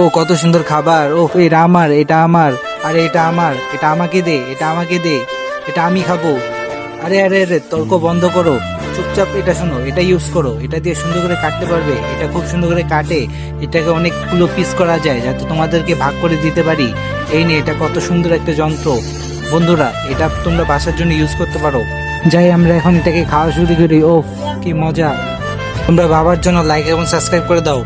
ও কত সুন্দর খাবার! ও এটা আমার, এটা আমার, আরে এটা আমার, এটা আমাকে দে, এটা আমাকে দে, এটা আমি খাবো। আরে আরে আরে, তর্ক বন্ধ করো, চুপচাপ এটা শোনো, এটা ইউজ করো, এটা দিয়ে সুন্দর করে কাটতে পারবে, এটা খুব সুন্দর করে কাটে, এটাকে অনেকগুলো পিস করা যায় যাতে তোমাদেরকে ভাগ করে দিতে পারি। এই নিয়ে, এটা কত সুন্দর একটা যন্ত্র বন্ধুরা, এটা তোমরা বাসার জন্য ইউজ করতে পারো। যাই আমরা এখন এটাকে খাওয়া শুরু করি। ও কি মজা! তোমরা বাবার জন্য লাইক এবং সাবস্ক্রাইব করে দাও।